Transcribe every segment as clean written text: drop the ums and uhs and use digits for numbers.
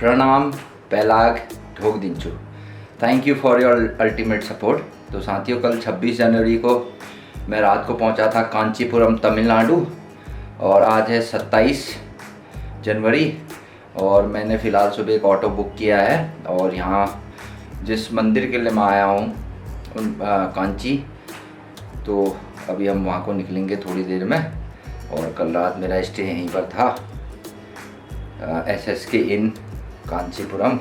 प्रणाम पैलाग ढोक दिंचू। Thank you for your ultimate support. तो साथियों, कल 26 जनवरी को मैं रात को पहुंचा था कांचीपुरम तमिलनाडु और आज है 27 जनवरी और मैंने फ़िलहाल सुबह एक ऑटो बुक किया है और यहाँ जिस मंदिर के लिए मैं आया हूँ कांची, तो अभी हम वहाँ को निकलेंगे थोड़ी देर में। और कल रात मेरा स्टे यहीं पर था, SSK इन कांचीपुरम।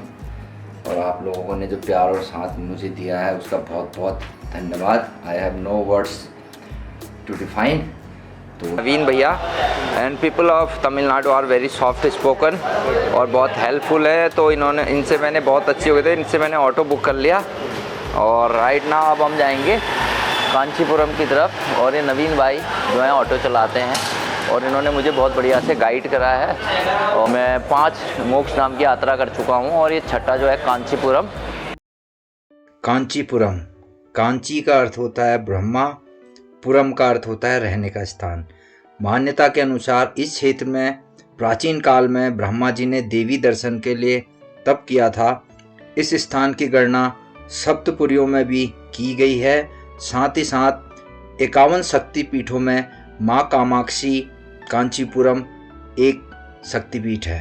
और आप लोगों ने जो प्यार और साथ मुझे दिया है उसका बहुत बहुत धन्यवाद। I have no words to define. तो नवीन भैया and people of Tamil Nadu are very soft spoken और बहुत हेल्पफुल है। तो इनसे मैंने बहुत अच्छे हो गए थे, इनसे मैंने ऑटो बुक कर लिया और राइट नाउ अब हम जाएंगे कांचीपुरम की तरफ। और ये नवीन भाई जो हैं ऑटो चलाते हैं और इन्होंने मुझे बहुत बढ़िया से गाइड करा है और मैं 5 मोक्ष नाम की यात्रा कर चुका हूँ और ये छठा जो है कांचीपुरम। कांचीपुरम, कांची का अर्थ होता है ब्रह्मा, पुरम का अर्थ होता है रहने का स्थान। मान्यता के अनुसार इस क्षेत्र में प्राचीन काल में ब्रह्मा जी ने देवी दर्शन के लिए तप किया था। इस स्थान की गणना सप्तपुरियों में भी की गई है। साथ ही साथ 51 शक्तिपीठों में माँ कामाक्षी कांचीपुरम एक शक्तिपीठ है।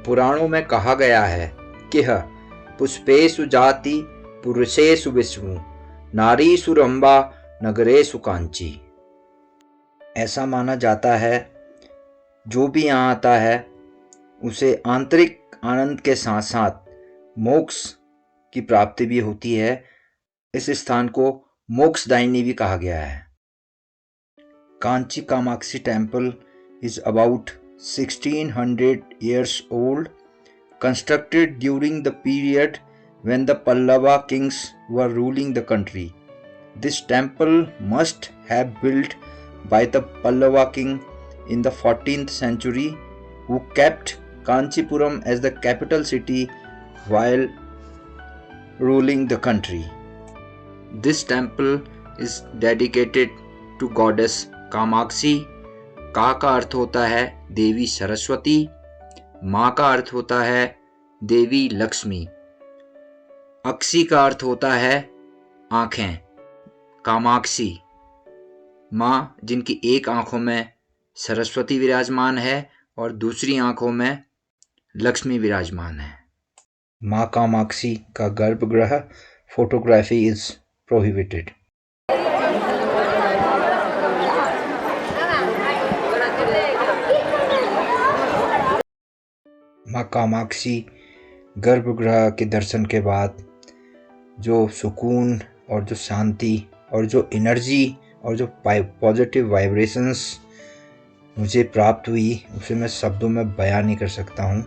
पुराणों में कहा गया है कि पुष्पेषु जाति पुरुषेषु विष्णु नारीषु रंबा नगरेषु कांची। ऐसा माना जाता है जो भी यहाँ आता है उसे आंतरिक आनंद के साथ साथ मोक्ष की प्राप्ति भी होती है। इस स्थान को मोक्षदायिनी भी कहा गया है। Kanchi Kamakshi temple is about 1600 years old, constructed during the period when the Pallava kings were ruling the country. This temple must have built by the Pallava king in the 14th century, who kept Kanchipuram as the capital city while ruling the country. This temple is dedicated to goddess Kamakshi. का अर्थ होता है देवी सरस्वती, माँ का अर्थ होता है देवी लक्ष्मी, अक्षी का अर्थ होता है आँखें। कामाक्षी माँ जिनकी एक आँखों में सरस्वती विराजमान है और दूसरी आँखों में लक्ष्मी विराजमान है। माँ कामाक्षी का गर्भगृह फोटोग्राफी इज प्रोहिबिटेड। माँ कामाक्षी गर्भगृह के दर्शन के बाद जो सुकून और जो शांति और जो एनर्जी और जो पॉजिटिव वाइब्रेशंस मुझे प्राप्त हुई उसे मैं शब्दों में बयां नहीं कर सकता हूँ।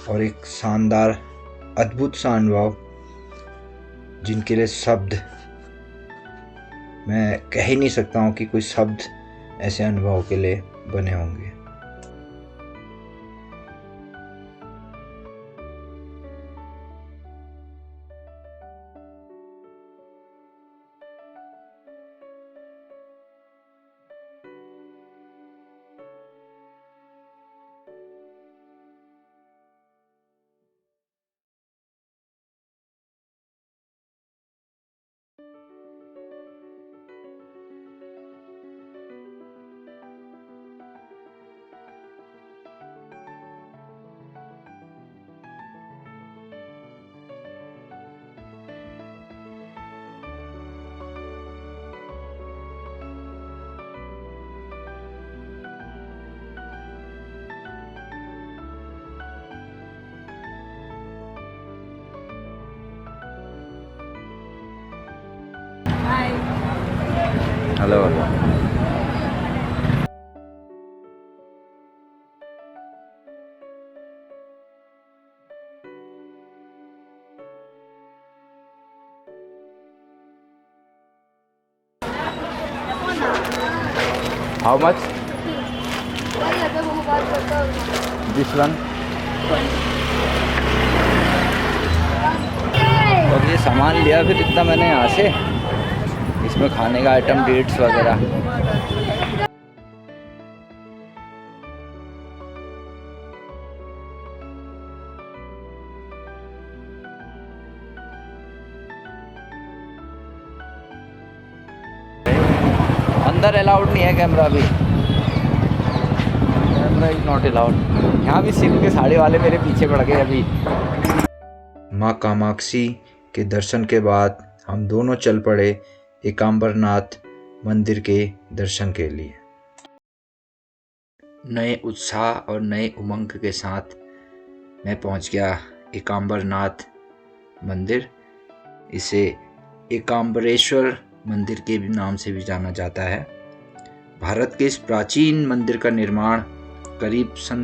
और एक शानदार अद्भुत सा अनुभव जिनके लिए शब्द मैं कह ही नहीं सकता हूँ कि कोई शब्द ऐसे अनुभव के लिए बने होंगे। Hello how much this one. और ये सामान लिया फिर इतना मैंने यहाँ से, इसमें खाने का आइटम डेट्स वगैरह। अंदर अलाउड नहीं है कैमरा भी, कैमरा इज नॉट अलाउड। यहाँ भी सिल्क के साड़ी वाले मेरे पीछे पड़ गए अभी। माँ कामाक्षी के दर्शन के बाद हम दोनों चल पड़े एकांबरनाथ मंदिर के दर्शन के लिए। नए उत्साह और नए उमंग के साथ मैं पहुंच गया एकांबरनाथ मंदिर। इसे एकांबरेश्वर मंदिर के नाम से भी जाना जाता है। भारत के इस प्राचीन मंदिर का निर्माण करीब सन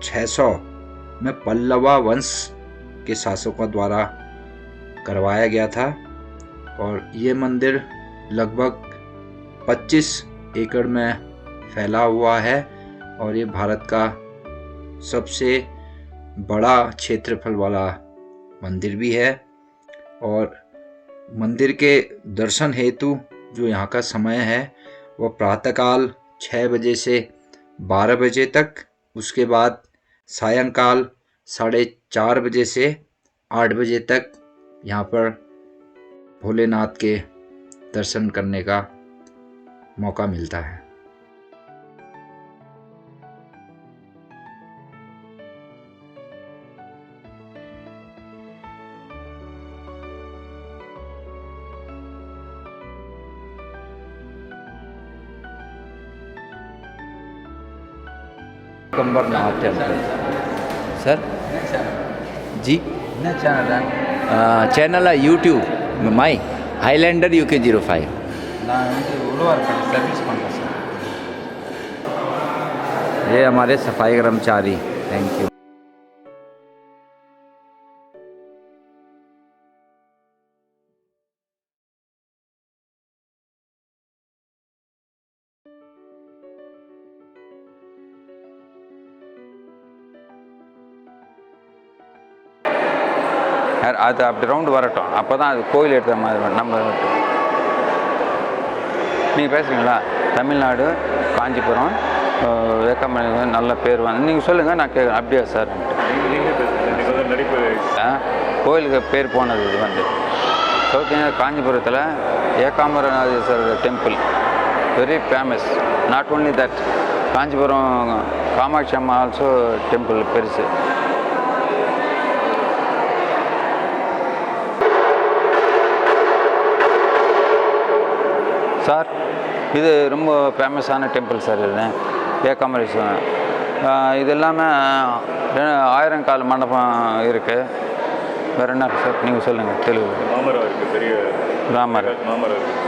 600 में पल्लवा वंश के शासकों द्वारा करवाया गया था और ये मंदिर लगभग 25 एकड़ में फैला हुआ है और ये भारत का सबसे बड़ा क्षेत्रफल वाला मंदिर भी है। और मंदिर के दर्शन हेतु जो यहाँ का समय है वो प्रातःकाल 6 बजे से 12 बजे तक, उसके बाद सायंकाल 4:30 बजे से 8 बजे तक यहाँ पर भोलेनाथ के दर्शन करने का मौका मिलता है। एकांबरनाथ टेम्पल सर जी चैनल है यूट्यूब माई हाईलैंडर UK05 ये हमारे सफाई कर्मचारी, थैंक यू। அது அப்படி ரவுண்டு வரட்டும், அப்போ தான் அது கோயில் எடுத்த மாதிரி நம்ம. நீங்கள் பேசுகிறீங்களா? தமிழ்நாடு காஞ்சிபுரம் ஏகாம்பரேஸ்வரர் நல்ல பேர் வந்து நீங்கள் சொல்லுங்கள், நான் அப்படியா சார் கோயிலுக்கு பேர் போனது இது வந்து சவுத் இந்தியா காஞ்சிபுரத்தில் Ekambaranatheswarar temple very famous. Not only that, Kanchipuram Kamakshi Amma also temple பெருசு. சார் இது ரொம்ப ஃபேமஸான டெம்பிள் சார். இது ஏகாம்பரேஸ்வரர். இது இல்லாமல் 1000 கால் மண்டபம் இருக்குது. வேறு என்ன இருக்குது சார் நீங்கள் சொல்லுங்கள். தெலுங்கு மாமரம் இருக்குது, பெரிய மாமரம் இருக்குது.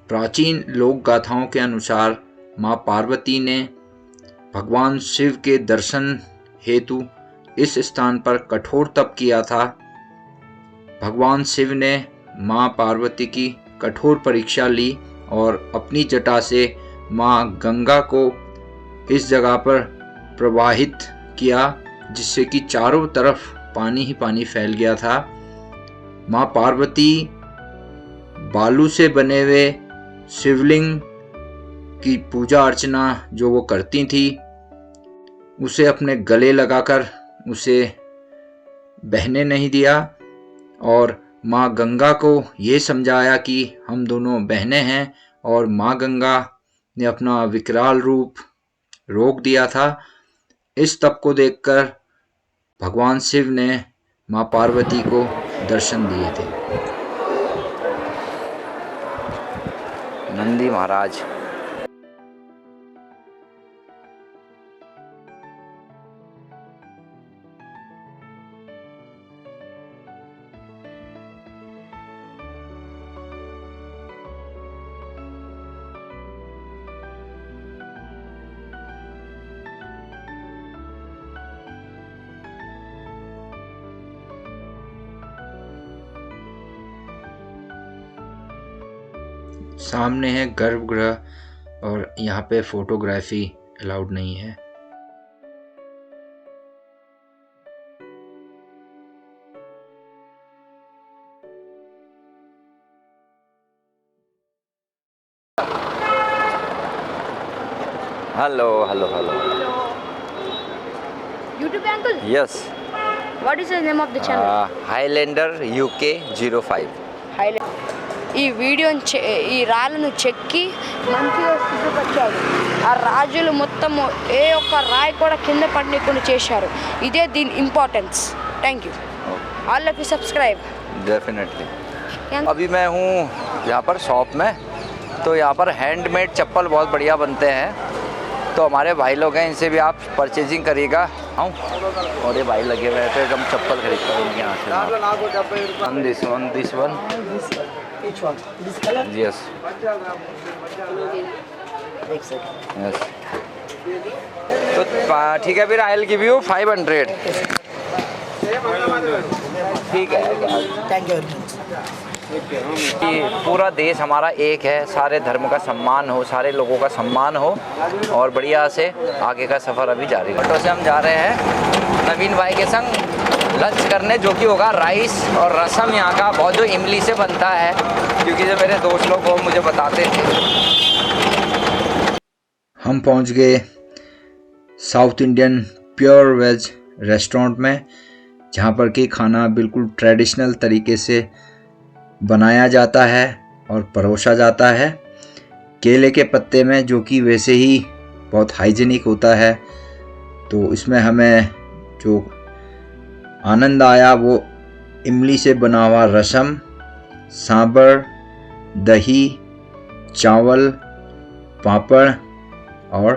प्राचीन लोक गाथाओं के अनुसार माँ पार्वती ने भगवान शिव के दर्शन हेतु इस स्थान पर कठोर तप किया था। भगवान शिव ने माँ पार्वती की कठोर परीक्षा ली और अपनी जटा से माँ गंगा को इस जगह पर प्रवाहित किया, जिससे कि चारों तरफ पानी ही पानी फैल गया था। माँ पार्वती बालू से बने हुए शिवलिंग की पूजा अर्चना जो वो करती थी, उसे अपने गले लगाकर उसे बहने नहीं दिया और माँ गंगा को ये समझाया कि हम दोनों बहनें हैं, और माँ गंगा ने अपना विकराल रूप रोक दिया था। इस तप को देखकर भगवान शिव ने माँ पार्वती को दर्शन दिए थे। नंदी महाराज सामने है गर्भगृह और यहाँ पे फोटोग्राफी अलाउड नहीं है। Hello hello hello. YouTube uncle, yes, what is the name of the channel? Highlander UK 05। ఈ వీడియోని ఈ రాళ్ళను చెక్కి మంచిగా సిద్ధపరిచాడు. ఆ రాజులు మొత్తం ఏ ఒక్క రాయి కూడా కింద పడనీయకుండా చేశారు. ఇదే దీని importance. Thank you. All of you subscribe. Definitely. अभी मैं हूँ यहाँ पर शॉप में, तो यहाँ पर हैंडमेड चप्पल बहुत बढ़िया बनते हैं, तो हमारे भाई लोग हैं, इनसे भी आप परचेजिंग करिएगा। हाँ, और ये भाई लगे हुए हैं, फिर हम चप्पल खरीदते हैं इनके यहाँ से। This one yes yes. तो ठीक है, फिर आई विल गिव यू 500। ठीक है, థ్యాంక్ యూ. कि पूरा देश हमारा एक है, सारे धर्म का सम्मान हो, सारे लोगों का सम्मान हो, और बढ़िया से आगे का सफ़र अभी जारी है। ऑटो से हम जा रहे हैं नवीन भाई के संग लंच करने, जो कि होगा राइस और रसम यहाँ का बहुत जो इमली से बनता है, क्योंकि जो मेरे दोस्त लोग वो मुझे बताते थे। हम पहुंच गए south Indian pure veg restaurant में, जहां पर कि खाना बिल्कुल ट्रेडिशनल तरीके से बनाया जाता है और परोसा जाता है, केले के पत्ते में, जो कि वैसे ही बहुत हाइजीनिक होता है। तो इसमें हमें जो आनंद आया वो इमली से बना हुआ रसम, सांबर, दही, चावल, पापड़ और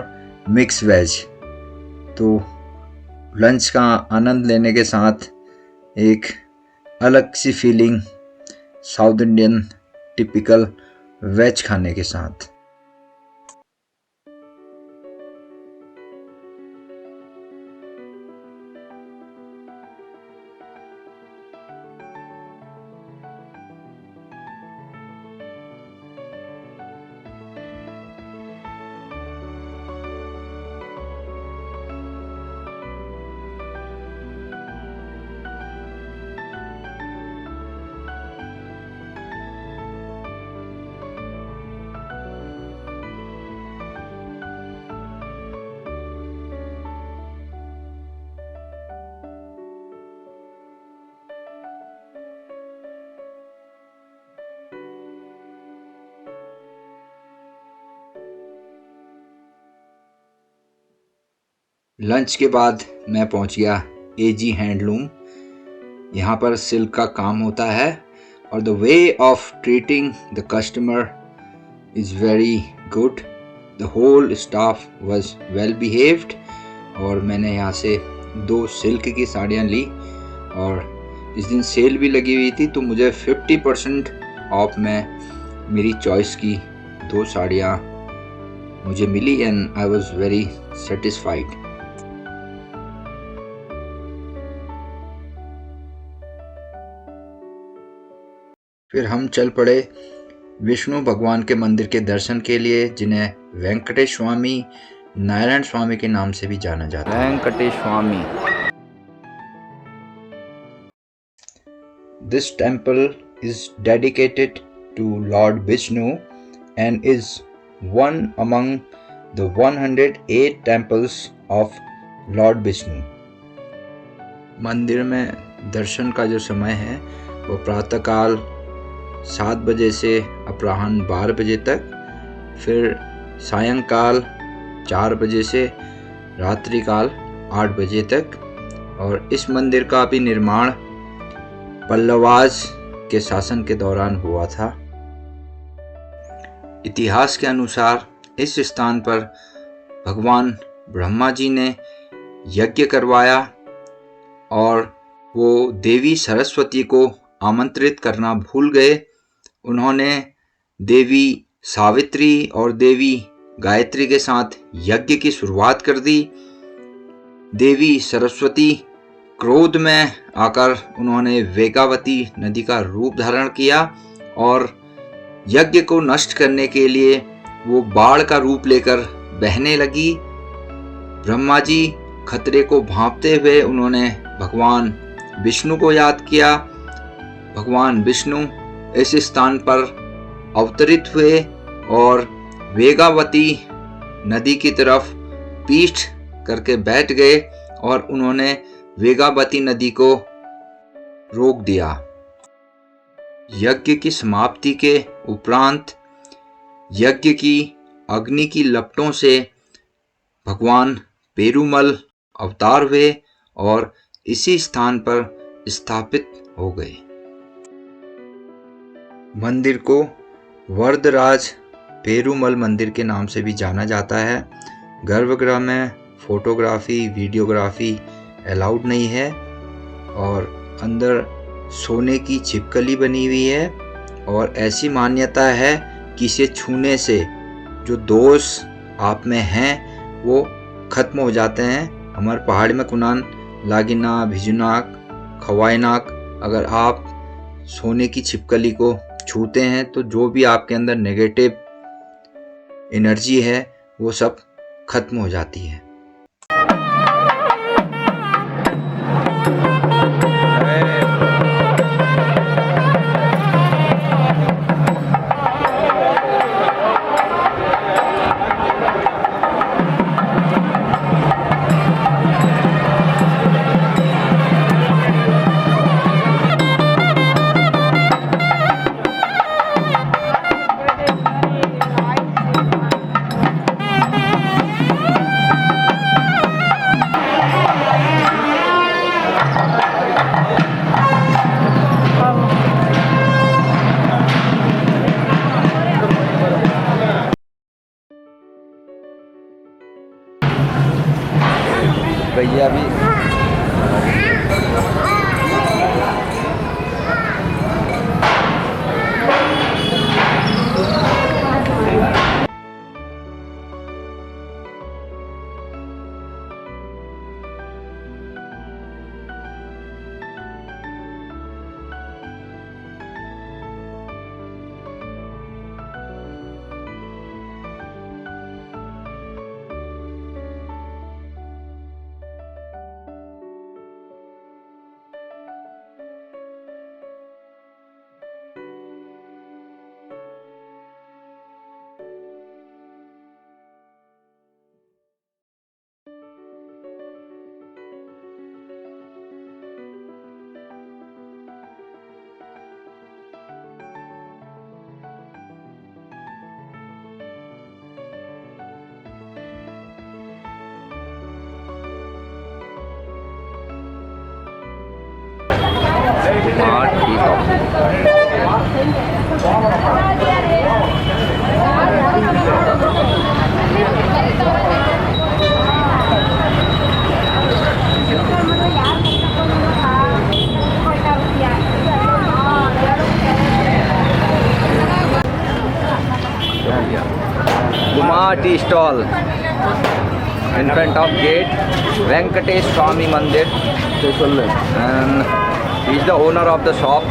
मिक्स वेज। तो लंच का आनंद लेने के साथ एक अलग सी feeling south Indian typical veg खाने के साथ। लंच के बाद मैं पहुंच गया एजी हैंडलूम। यहाँ पर सिल्क का काम होता है और the way of treating the customer is very good. The whole staff was well behaved. और मैंने यहाँ से 2 सिल्क की साड़ियाँ ली, और इस दिन सेल भी लगी हुई थी, तो मुझे 50% ऑफ में मेरी चॉइस की 2 साड़ियाँ मुझे मिली, and I was very satisfied. फिर हम चल पड़े विष्णु भगवान के मंदिर के दर्शन के लिए, जिन्हें वेंकटेश स्वामी, नारायण स्वामी के नाम से भी जाना जाता है। वेंकटेश स्वामी। This temple is dedicated to Lord Vishnu and is one among the 108 temples of Lord Vishnu. मंदिर में दर्शन का जो समय है वो प्रातःकाल 7 बजे से अपराह्न 12 बजे तक, फिर सायंकाल 4 बजे से रात्रिकाल 8 बजे तक। और इस मंदिर का भी निर्माण पल्लवाज के शासन के दौरान हुआ था। इतिहास के अनुसार इस स्थान पर भगवान ब्रह्मा जी ने यज्ञ करवाया, और वो देवी सरस्वती को आमंत्रित करना भूल गए। उन्होंने देवी सावित्री और देवी गायत्री के साथ यज्ञ की शुरुआत कर दी। देवी सरस्वती क्रोध में आकर उन्होंने वेगावती नदी का रूप धारण किया और यज्ञ को नष्ट करने के लिए वो बाढ़ का रूप लेकर बहने लगी। ब्रह्मा जी खतरे को भांपते हुए उन्होंने भगवान विष्णु को याद किया। भगवान विष्णु इस स्थान पर अवतरित हुए और वेगावती नदी की तरफ पीठ करके बैठ गए और उन्होंने वेगावती नदी को रोक दिया। यज्ञ की समाप्ति के उपरांत यज्ञ की अग्नि की लपटों से भगवान पेरुमल अवतार हुए और इसी स्थान पर स्थापित हो गए। मंदिर को वरदराज पेरुमल मंदिर के नाम से भी जाना जाता है। गर्भगृह में फोटोग्राफी, वीडियोग्राफी अलाउड नहीं है और अंदर सोने की छिपकली बनी हुई है और ऐसी मान्यता है कि इसे छूने से जो दोष आप में हैं वो खत्म हो जाते हैं। हमारे पहाड़ में कुनान लागिना, भिजुनाक, खवाइनाक, अगर आप सोने की छिपकली को छूते हैं तो जो भी आपके अंदर नेगेटिव एनर्जी है वो सब खत्म हो जाती है। भैया भी Guma tea stall in front of gate Venkatesh Swami Mandir, and he is the owner of the shop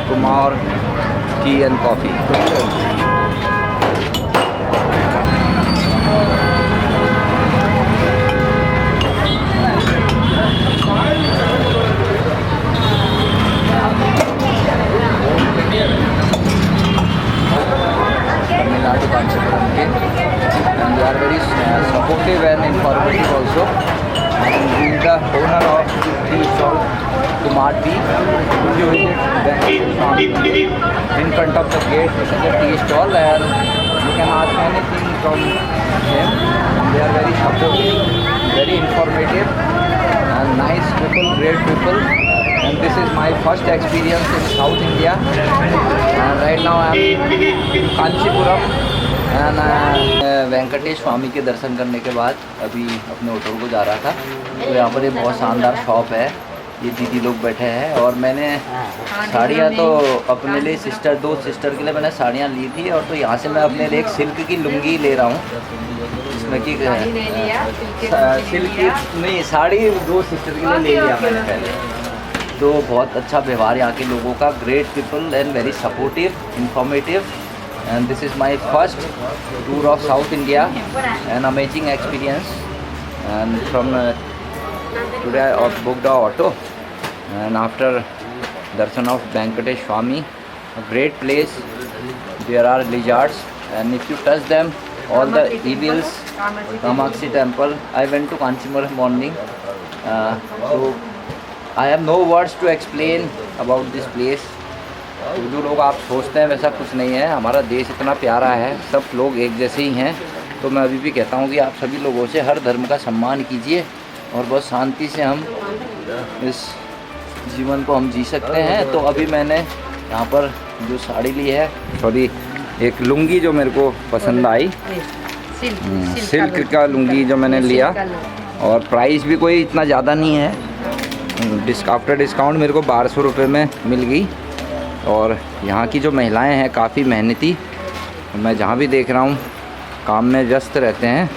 Kumar Tea and Coffee. Tamil Nadu, Kanchipuram ke, and they are very supportive and informative also. And he is the owner of tea stall Kumar Tea. If you visit Venkatesh Swami in front of the gate, this is a tea stall, and you can ask anything from him. They are very supportive, very informative, and nice people, great people. And this is my first experience in South India, and right now I am in Kanchipuram. Venkatesh स्वामी के दर्शन करने के बाद अभी अपने hotel को जा रहा था, तो यहाँ पर एक बहुत शानदार शॉप है। ये दीदी लोग बैठे हैं और मैंने साड़ियाँ तो अपने लिए दो सिस्टर के लिए मैंने साड़ियाँ ली थी, और तो यहाँ से मैं अपने लिए एक सिल्क की लुंगी ले रहा हूँ, जिसमें कि सिल्क की नहीं, साड़ी दो सिस्टर के लिए ले लिया मैंने पहले। तो बहुत अच्छा व्यवहार यहाँ के लोगों का, great people and very supportive, informative. And this is my first tour of south India, an amazing experience. And from today I booked a auto, and after darshan of Venkatesh Swami, a great place. There are lizards, and if you touch them, all the evils. Kamakshi temple. I went to Kanchipuram morning. So I have no words to explain about this place. तो जो लोग आप सोचते हैं वैसा कुछ नहीं है। हमारा देश इतना प्यारा है, सब लोग एक जैसे ही हैं। तो मैं अभी भी कहता हूँ कि आप सभी लोगों से हर धर्म का सम्मान कीजिए और बहुत शांति से हम इस जीवन को हम जी सकते हैं। तो अभी मैंने यहाँ पर जो साड़ी ली है, सॉरी एक लुंगी जो मेरे को पसंद आई, सिल्क का लुंगी जो मैंने लिया, और प्राइस भी कोई इतना ज़्यादा नहीं है। आफ्टर डिस्काउंट मेरे को 1200 रुपये में मिल गई। और यहाँ की जो महिलाएं हैं काफ़ी मेहनती, मैं जहाँ भी देख रहा हूँ काम में व्यस्त रहते हैं।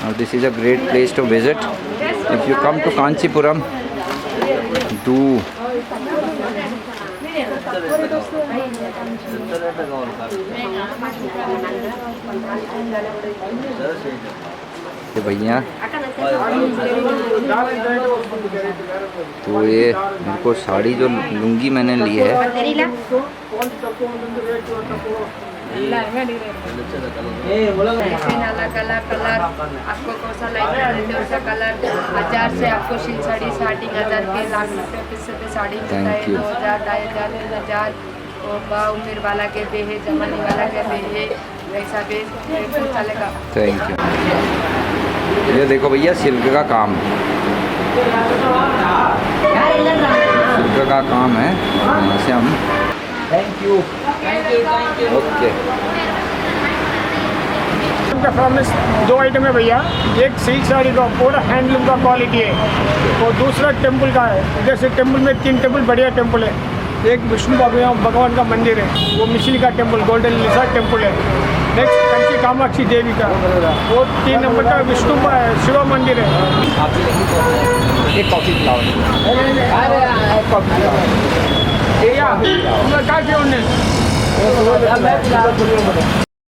और this is a great place to visit. If you come to Kanchipuram, do भैया। तो ये मेरे को साड़ी जो लुंगी मैंने ली है, कलर आपको कौन सा लाइक वैसा कलर 1000 से आपको साड़ी स्टार्टिंग 1000 के लाख रुपये साड़ी मिलता है। 2000 2500 3000 और उम्र वाला के भी है, जमाने वाला के भी है, वैसा भी चलेगा। Thank you. ये देखो भैया सिल्क का काम, सिल्क का काम है। यहाँ से हम थैंक यू ओके। का प्रॉमिस 2 आइटम है भैया। एक सिल्क साड़ी का पूरा हैंडलूम का क्वालिटी है, और दूसरा टेम्पल का है। जैसे टेम्पल में 3 टेम्पल बढ़िया टेम्पल है। एक विष्णु भगवान का मंदिर है, वो मिशिल का टेम्पल, गोल्डन लिसा टेम्पल है। नेक्स्ट कंची कामाक्षी देवी का, वो 3 नंबर का विष्णु शिव मंदिर है। एक कॉफ़ी पिलाओ। क्या